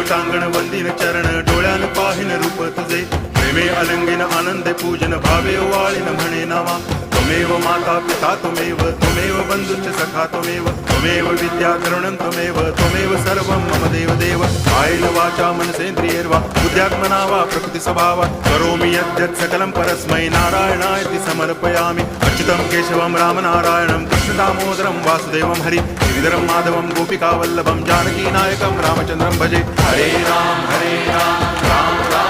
टांगण वंदिन चरण डोळ्यान पाहिन रूप तुझे प्रेमे अलंगिन आनंदे पूजन भावे वाळीन म्हणे नावा त्वमेव माता पिता त्वमेव बंधुश्च सखा त्वमेव विद्या करुणं त्वमेव सर्वं मम देव कायेन वाचा मनसेन्द्रियैर्वा बुद्ध्यात्मना वा प्रकृति स्वभावात् करोमि यद्यत् सकलं परस्मै नारायणायति समर्पयामि अच्युतं केशवं रामनारायणं कृष्णदामोदरं वासुदेवं हरि गिरिधरं माधवं गोपिकावल्लभं जानकीनायकं रामचन्द्रं भजे हरे राम राम